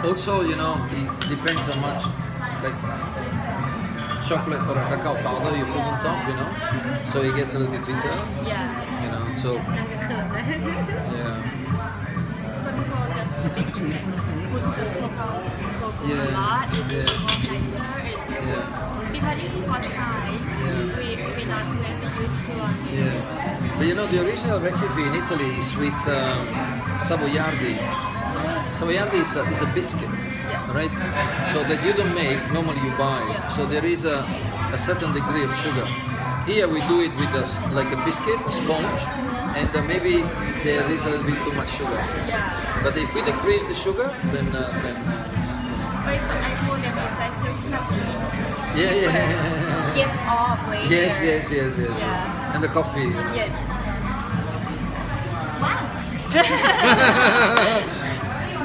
Also, you know, it depends how much like chocolate or cacao powder you put on top, you know, so it gets a little bit bitter, Yeah. you know. So นั่งจะเขินเลย yeah, Some people just stick to it. Put the cocoa Yeah. a lot. It's Yeah. more nicer. yeah, Because it's hot Thai. Yeah. We not really used to on it. yeah. But you know, the original recipe in Italy is with savoiardi. Savoiardi is a biscuit, right? So that you don't make, normally you buy. So there is a certain degree of sugar. Here we do it with like a biscuit, a sponge, and maybe there is a little bit too much sugar. Yeah. But if we decrease the sugar, then Wait, I told them it's like you have to yeah. get off later. Yes. Yeah. And the coffee. Yes. ว้าว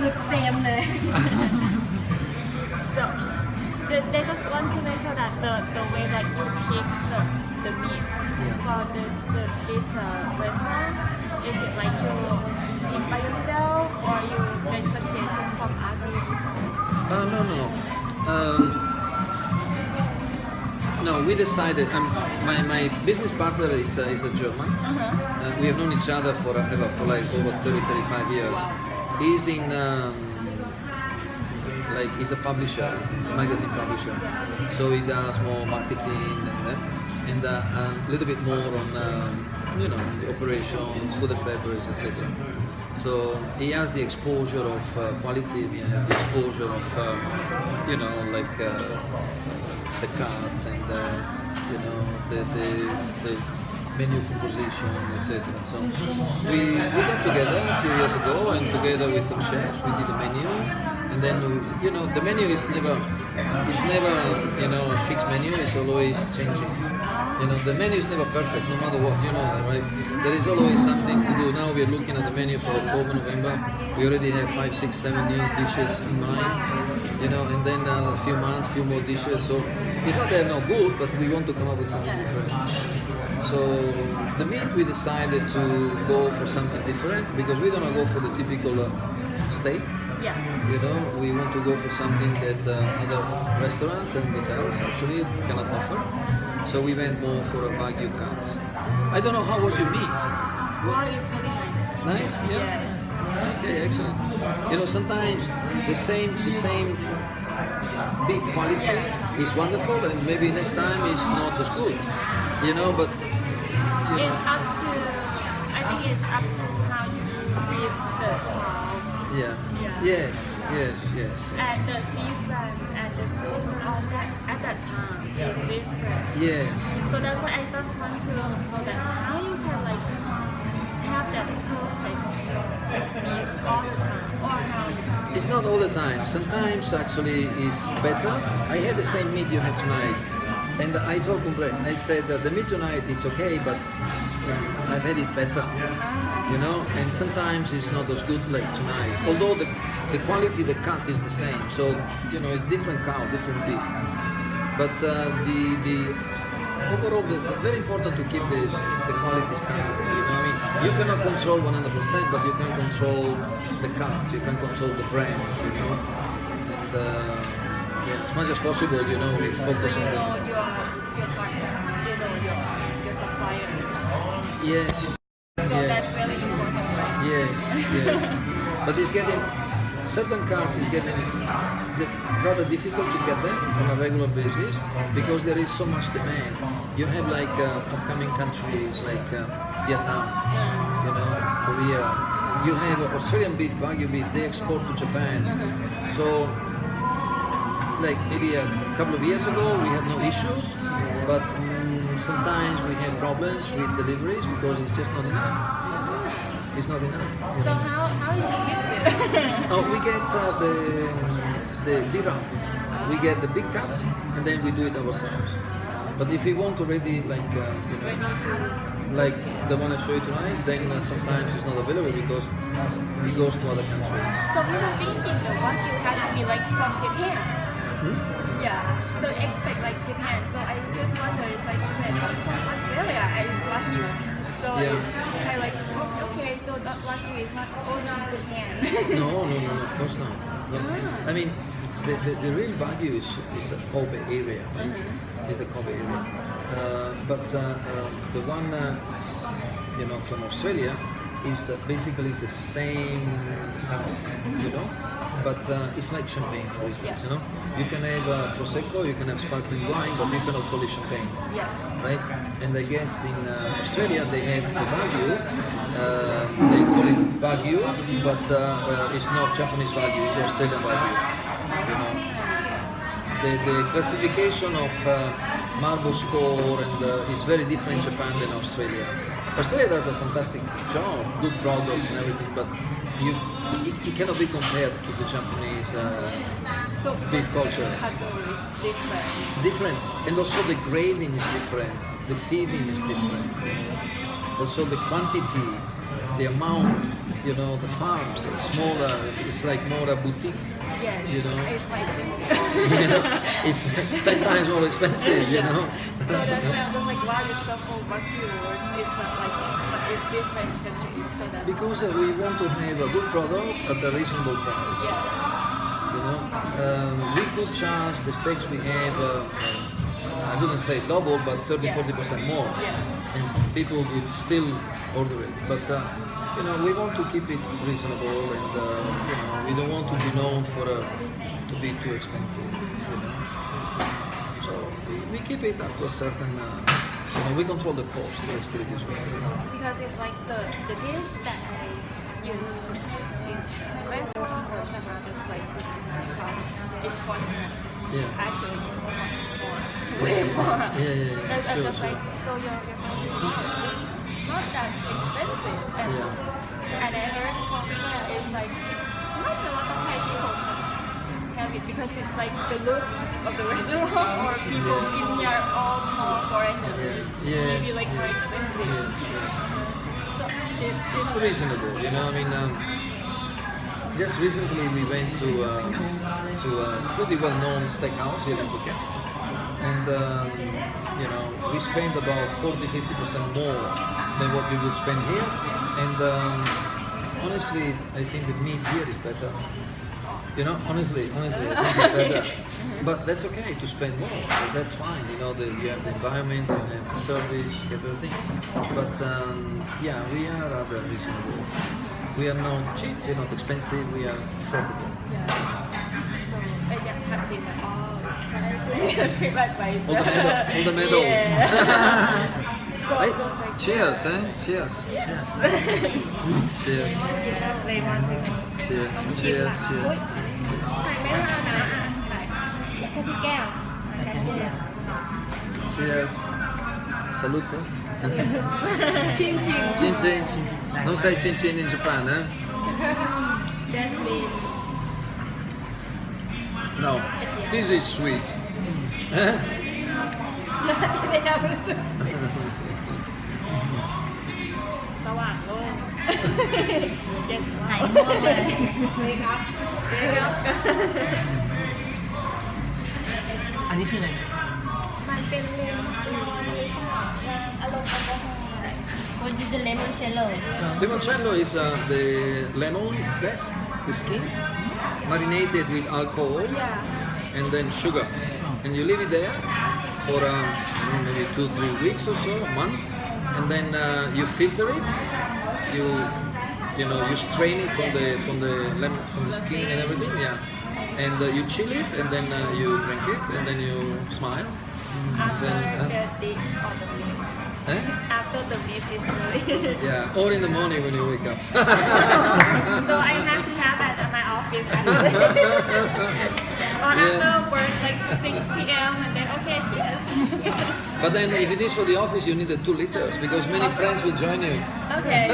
หลุดเต็มเลย So they just want to make sure that the way that you pick the meat for this restaurant, is it like you pick by yourself or you get suggestion from other people? No. No, we decided. My business partner is a German. We have known each other for like over 30-35 years. He's in like he's a publisher, he's a magazine publisher. So he does more marketing and a little bit more on you know, the operations, food and beverage, etc. So he has the exposure of quality, we have the exposure of you know, like the cards and you know, the menu composition, etc. So we got together a few years ago, and together with some chefs we did a menu, and then you know, the menu is never you know, a fixed menu. It's always changing. You know, the menu is never perfect, no matter what, you know, right? There is always something to do. Now we are looking at the menu for October, November. We already have 5, 6, 7 new dishes in mind, you know, and then a few months, few more dishes. So it's not that they're not good, but we want to come up with something different. So the meat, we decided to go for something different because we don't want to go for the typical steak. Yeah. You know, we want to go for something that other restaurants and hotels actually cannot offer. So we went more for a Wagyu cut. I don't know, how was your meat? Oh, it's really nice. Nice, yeah. Yes. Okay, excellent. You know, sometimes the same beef quality is wonderful, and maybe next time it's not as good. You know, but you know, It's up to, I think it's up to how you read the cow. yeah. Yeah. Yes. And the season and the soup on that at that time is different. Yes. So that's why I just want to know that how you can like have that perfect meat all the time, or how you. It's not all the time. Sometimes actually it's better. I had the same meat you had tonight, and I told Kumbre, I said that the meat tonight is okay, but I've had it better, you know. And sometimes it's not as good like tonight. Although the quality, the cut is the same. So you know, it's different cow, different beef. But the overall, it's very important to keep the quality standards. You know, I mean, you cannot control 100%, but you can control the cuts. You can control the brand. You know, and yeah, as much as possible, you know, we focus So on you the. know your partner, you know your suppliers. Yes. So Yes. that's really important, right? Yes. But it's getting certain cards is getting rather difficult to get them on a regular basis because there is so much demand. You have like upcoming countries like Vietnam, you know, Korea. You have Australian beef, Wagyu beef. They export to Japan. So, like maybe a couple of years ago, we had no issues, but sometimes we have problems with deliveries because it's just not enough. It's not enough. So how do you fix it? Oh, we get the dirham. We get the big cut and then we do it ourselves. But if we want already like you know, Ready to. like the one I show you tonight, then sometimes it's not available because it goes to other countries. So we were thinking the wagyu has to be like from Japan. Yeah. So expect like Japan. So I just wonder, it's like you said, from Australia, I wagyu. So Yeah. it's kind of like, okay, so that wagyu is not only in Japan. No, of course not. No. I mean, the real Wagyu is a Kobe area, right? Is the Kobe area. But the one, from Australia is basically the same house, but it's like champagne, for instance, You can have Prosecco, you can have sparkling wine, but you cannot call it champagne. Yeah. Right? And I guess in Australia they have the Wagyu, they call it Wagyu, but it's not Japanese Wagyu, it's Australian Wagyu. The classification of marble score and is very different in Japan than Australia. Australia does a fantastic job, good products and everything, but it cannot be compared to the Japanese So beef culture. cattle is different. Different, and also the grading is different, the feeding is different, also the quantity, the amount, the farms, it's smaller, it's like more a boutique. Yes. It's more expensive. It's 10 times more expensive, So that's why I'm just like, wow, you suffer wagyu, or it's not like, but it's different country. So that's Because we want to have a good product at a reasonable price. yes. We could charge the steaks we have, I wouldn't say double, but 30-40% more. Yeah. And people would still order it. But, we want to keep it reasonable and, we don't want to be known to be too expensive, So we keep it up to a certain, we control the cost, let's put it this way. Because it's like the dish that I used to in restaurant or some other places in Bangkok is quite more. Yeah. Actually, it's more. Yeah, Way more. yeah, And sure, just like, so your food is not that expensive. And I heard from there it's like, not a lot of Thai people have it because it's like the look of the restaurant or people Yeah. in here are all more foreigners. Yeah. Maybe like more expensive. Yes. It's reasonable, just recently we went to a pretty well-known steakhouse here in Phuket, and we spent about 40-50% more than what we would spend here, and honestly, I think the meat here is better. Honestly, I think it's better. But that's okay to spend more. That's fine. You have the environment, you have the service, you have everything. But we are rather reasonable. We are not cheap, we're not expensive, we are affordable. Yeah. So I just have seen that all prices. All the medals. Yeah. So Hey, just like, cheers, Cheers. Cheers.เลยมาถึง Cheers. อุ๊ยถ่ายไม่ทันนะถ่ายแค่ที่แก้วแค่ที่แก้ว Cheers. Salute. ชิงชิง Chin chin. Don't say chin chin in Japan, that's me No. This is sweet. ไม่ได้รู้สึก สว่างโล่งเย็น ถ่าย มาก ม่วงเลยเลยครับ อันนี้คืออะไร มันเป็นเลมอารมณ์แอลกอฮอล์ What is the lemon cello Limoncello is the lemon zest, the skin, marinated with alcohol Yeah. and then sugar. And you leave it there for maybe 2-3 weeks or so, a month, and then you filter it. You strain it from the lemon, from the skin and everything, and you chill it, and then you drink it, and then you smile. After Then, the dish or the meat. After the meat is really. Yeah, or in the morning when you wake up. So I have to have that at my office. Or after work, like 6 p.m. and then okay, cheers. But then if it is for the office, you need the 2 liters because many friends will join you. Okay.